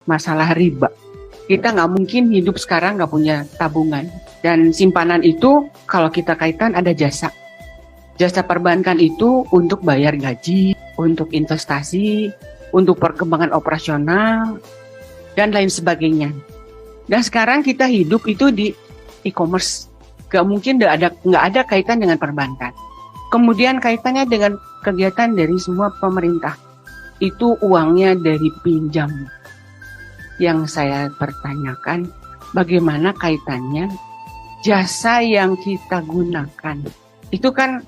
masalah riba. Kita nggak mungkin hidup sekarang nggak punya tabungan. Dan simpanan itu kalau kita kaitan ada jasa. Jasa perbankan itu untuk bayar gaji, untuk investasi, untuk perkembangan operasional, dan lain sebagainya. Dan sekarang kita hidup itu di e-commerce. Nggak mungkin nggak ada kaitan dengan perbankan. Kemudian kaitannya dengan kegiatan dari semua pemerintah. Itu uangnya dari pinjam. Yang saya pertanyakan, bagaimana kaitannya jasa yang kita gunakan? Itu kan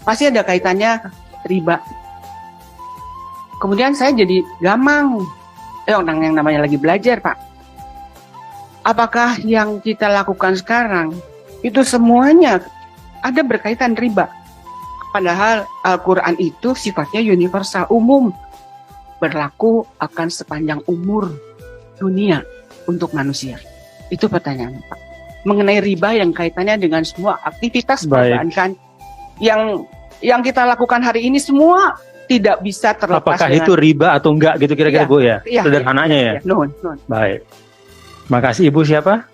pasti ada kaitannya riba. Kemudian saya jadi gamang. Orang yang namanya lagi belajar, Pak. Apakah yang kita lakukan sekarang itu semuanya ada berkaitan riba? Padahal Al-Quran itu sifatnya universal, umum. Berlaku akan sepanjang umur dunia untuk manusia. Itu pertanyaan, Pak. Mengenai riba yang kaitannya dengan semua aktivitas perbankan yang kita lakukan hari ini semua tidak bisa terlepas. Apakah itu riba atau enggak gitu kira-kira, Bu ya? Sederhananya ya. Nun. Baik. Makasih. Ibu siapa?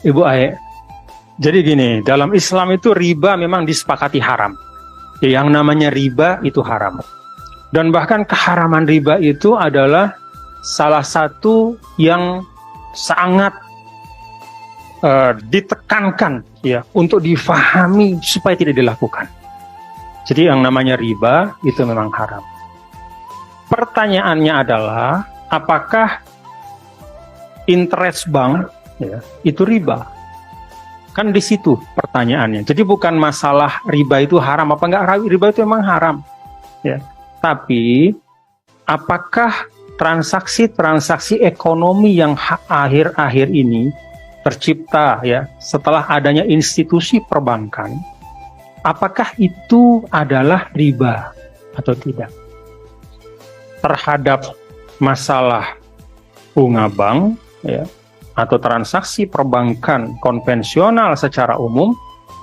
Ibu Ae. Jadi gini, dalam Islam itu riba memang disepakati haram. Yang namanya riba itu haram. Dan bahkan keharaman riba itu adalah salah satu yang sangat ditekankan ya untuk difahami supaya tidak dilakukan. Jadi yang namanya riba itu memang haram. Pertanyaannya adalah apakah interest bank ya, itu riba? Kan di situ pertanyaannya. Jadi bukan masalah riba itu haram apa enggak, riba itu memang haram. Ya. Tapi apakah transaksi-transaksi ekonomi yang akhir-akhir ini tercipta ya setelah adanya institusi perbankan, apakah itu adalah riba atau tidak? Terhadap masalah bunga bank ya atau transaksi perbankan konvensional secara umum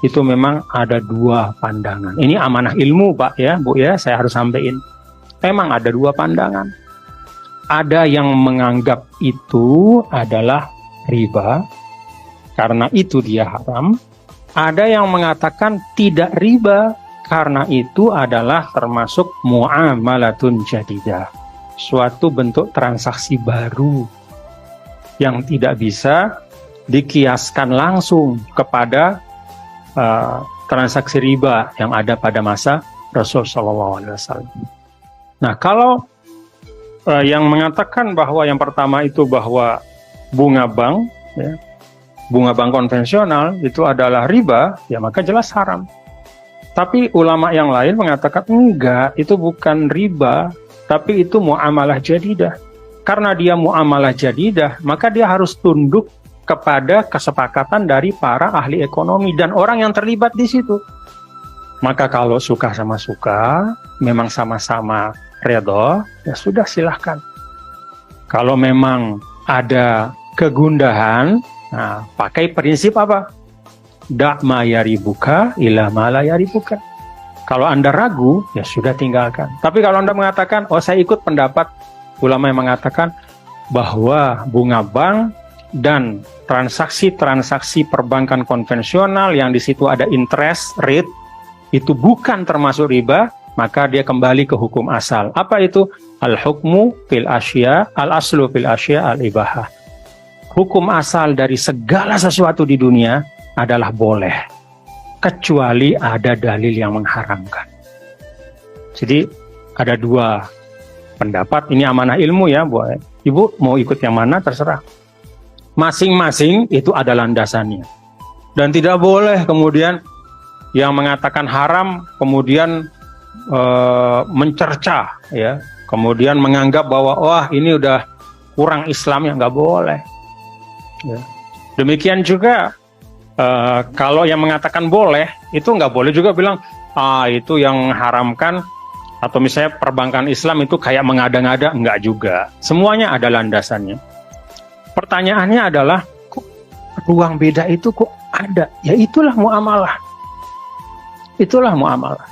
itu memang ada dua pandangan. Ini amanah ilmu, Pak ya, Bu ya, saya harus sampaikan. Memang ada dua pandangan. Ada yang menganggap itu adalah riba karena itu dia haram. Ada yang mengatakan tidak riba karena itu adalah termasuk muamalatun jadidah, suatu bentuk transaksi baru yang tidak bisa dikiaskan langsung kepada transaksi riba yang ada pada masa Rasulullah SAW. Nah, kalau yang mengatakan bahwa yang pertama itu bahwa bunga bank, ya, bunga bank konvensional itu adalah riba, ya maka jelas haram. Tapi ulama yang lain mengatakan enggak, itu bukan riba, tapi itu muamalah jadidah. Karena dia muamalah jadidah, maka dia harus tunduk kepada kesepakatan dari para ahli ekonomi dan orang yang terlibat di situ. Maka kalau suka sama suka, memang sama-sama redho, ya sudah silahkan. Kalau memang ada kegundahan, nah, pakai prinsip apa? Da' ma yaribuka ila ma la yaribuka. Kalau Anda ragu, ya sudah tinggalkan. Tapi kalau Anda mengatakan, oh saya ikut pendapat ulama yang mengatakan bahwa bunga bank dan transaksi-transaksi perbankan konvensional yang di situ ada interest rate itu bukan termasuk riba, maka dia kembali ke hukum asal. Apa itu? Al-hukmu fil asya, al-aslu fil asya al-ibahah. Hukum asal dari segala sesuatu di dunia adalah boleh, kecuali ada dalil yang mengharamkan. Jadi ada dua pendapat, ini amanah ilmu ya, Bu. Ibu mau ikut yang mana terserah. Masing-masing itu ada landasannya. Dan tidak boleh kemudian yang mengatakan haram kemudian mencerca ya, kemudian menganggap bahwa wah ini udah kurang Islamnya, nggak boleh. Ya. Demikian juga kalau yang mengatakan boleh itu nggak boleh juga bilang itu yang haramkan atau misalnya perbankan Islam itu kayak mengada-ngada, enggak juga. Semuanya ada landasannya. Pertanyaannya adalah kok ruang beda itu kok ada? Ya itulah muamalah. Itulah muamalah.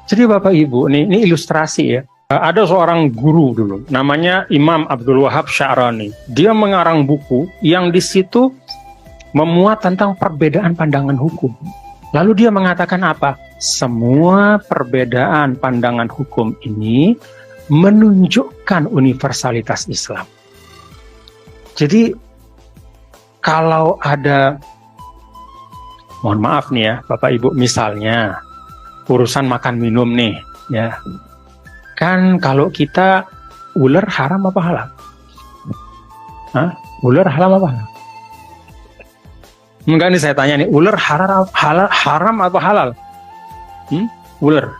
Jadi Bapak Ibu, ini ilustrasi ya. Ada seorang guru dulu, namanya Imam Abdul Wahab Sya'rani. Dia mengarang buku yang di situ memuat tentang perbedaan pandangan hukum. Lalu dia mengatakan apa? Semua perbedaan pandangan hukum ini menunjukkan universalitas Islam. Jadi kalau ada, mohon maaf nih ya Bapak Ibu, misalnya urusan makan minum nih ya. Kan kalau kita ular haram apa halal? Hah? Ular haram apa halal? Enggak, nih saya tanya nih, ular haram apa halal? Ular,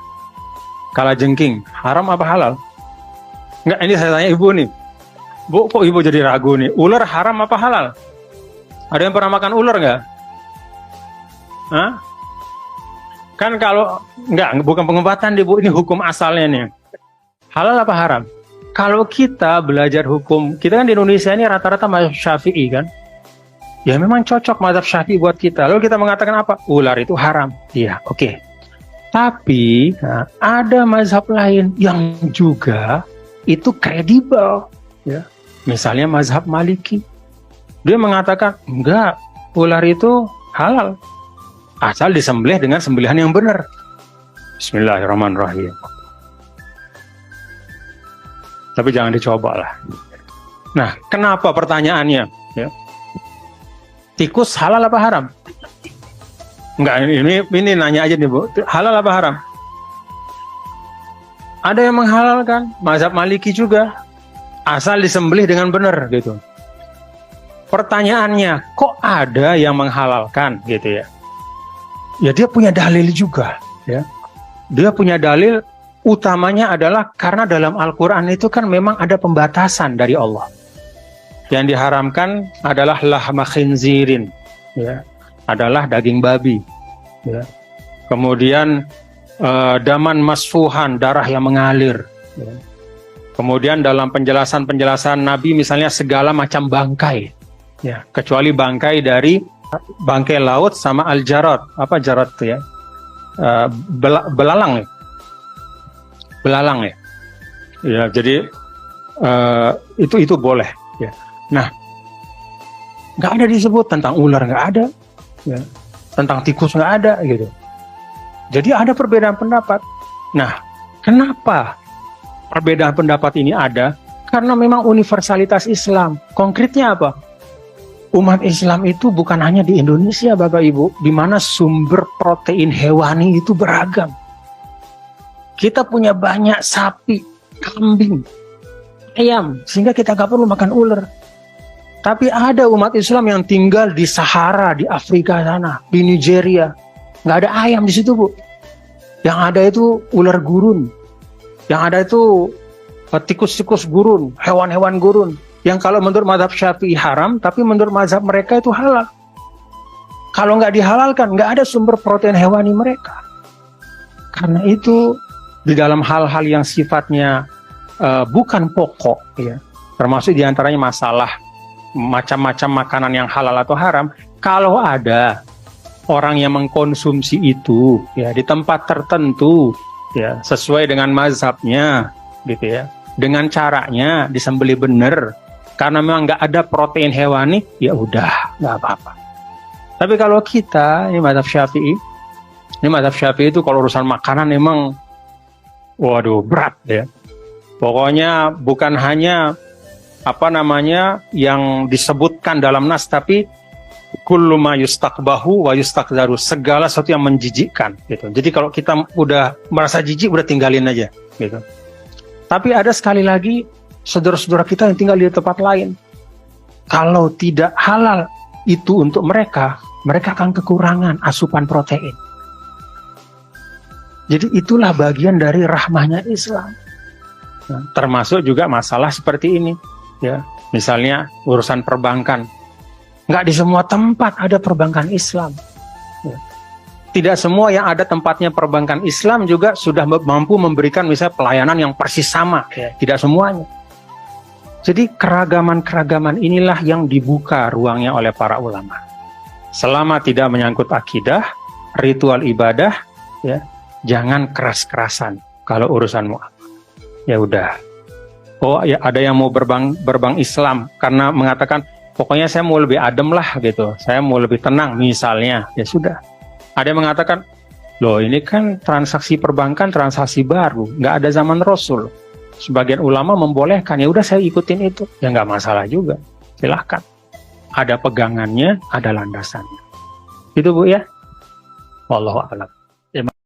kalajengking, haram apa halal? Enggak, ini saya tanya ibu nih. Bu, kok ibu jadi ragu nih? Ular haram apa halal? Ada yang pernah makan ular nggak? Hah? Kan kalau, enggak, bukan pengobatan deh Bu, ini hukum asalnya nih. Halal apa haram? Kalau kita belajar hukum, kita kan di Indonesia ini rata-rata mazhab Syafi'i kan? Ya memang cocok mazhab Syafi'i buat kita. Lalu kita mengatakan apa? Ular itu haram. Iya, oke. Tapi ada mazhab lain yang juga itu kredibel. Ya. Misalnya mazhab Maliki. Dia mengatakan, enggak, ular itu halal. Asal disembelih dengan sembelihan yang benar. Bismillahirrahmanirrahim. Tapi jangan dicoba lah. Nah, kenapa pertanyaannya? Ya. Tikus halal apa haram? Enggak, ini nanya aja nih Bu. Halal apa haram? Ada yang menghalalkan, mazhab Maliki juga. Asal disembelih dengan benar gitu. Pertanyaannya, kok ada yang menghalalkan gitu ya? Ya dia punya dalil juga, ya. Dia punya dalil. Utamanya adalah karena dalam Al-Quran itu kan memang ada pembatasan dari Allah. Yang diharamkan adalah lahma khinzirin, ya, adalah daging babi. Ya. Kemudian daman masfuhan, darah yang mengalir. Ya. Kemudian dalam penjelasan Nabi misalnya segala macam bangkai, ya, kecuali bangkai dari bangkai laut sama al-jarad. Apa jarad itu ya? Belalang ya. Belalang ya, ya jadi itu boleh. Ya. Nah, nggak ada disebut tentang ular, nggak ada, ya. Tentang tikus nggak ada gitu. Jadi ada perbedaan pendapat. Nah, kenapa perbedaan pendapat ini ada? Karena memang universalitas Islam. Konkretnya apa? Umat Islam itu bukan hanya di Indonesia, Bapak Ibu, di mana sumber protein hewani itu beragam. Kita punya banyak sapi, kambing, ayam, sehingga kita nggak perlu makan ular. Tapi ada umat Islam yang tinggal di Sahara, di Afrika sana, di Nigeria, nggak ada ayam di situ Bu. Yang ada itu ular gurun, yang ada itu tikus-tikus gurun, hewan-hewan gurun. Yang kalau menurut mazhab Syafi'i haram, tapi menurut mazhab mereka itu halal. Kalau nggak dihalalkan, nggak ada sumber protein hewani mereka. Karena itu di dalam hal-hal yang sifatnya bukan pokok, ya, termasuk diantaranya masalah macam-macam makanan yang halal atau haram. Kalau ada orang yang mengkonsumsi itu, ya, di tempat tertentu, ya, sesuai dengan mazhabnya, gitu ya, dengan caranya disembelih benar, karena memang nggak ada protein hewani, ya udah, nggak apa-apa. Tapi kalau kita, ini mazhab Syafi'i itu kalau urusan makanan memang waduh, berat ya. Pokoknya bukan hanya yang disebutkan dalam nas, tapi kullu ma yustaqbahu wa yustaqdaru, segala sesuatu yang menjijikkan gitu. Jadi kalau kita udah merasa jijik, udah tinggalin aja gitu. Tapi ada sekali lagi saudara-saudara kita yang tinggal di tempat lain. Kalau tidak halal itu untuk mereka akan kekurangan asupan protein. Jadi itulah bagian dari rahmahnya Islam. Nah, termasuk juga masalah seperti ini, ya. Misalnya urusan perbankan, nggak di semua tempat ada perbankan Islam. Ya. Tidak semua yang ada tempatnya perbankan Islam juga sudah mampu memberikan misalnya pelayanan yang persis sama, ya. Tidak semuanya. Jadi keragaman-keragaman inilah yang dibuka ruangnya oleh para ulama. Selama tidak menyangkut akidah, ritual ibadah, ya. Jangan keras-kerasan kalau urusan muamalah. ya udah. Oh ya, ada yang mau berbang Islam karena mengatakan pokoknya saya mau lebih adem lah gitu, saya mau lebih tenang misalnya, ya sudah. Ada yang mengatakan, loh ini kan transaksi perbankan transaksi baru, nggak ada zaman Rasul. Sebagian ulama membolehkan, ya udah saya ikutin itu, ya nggak masalah juga, silahkan. Ada pegangannya, ada landasannya. Itu Bu ya. Wallahu a'lam.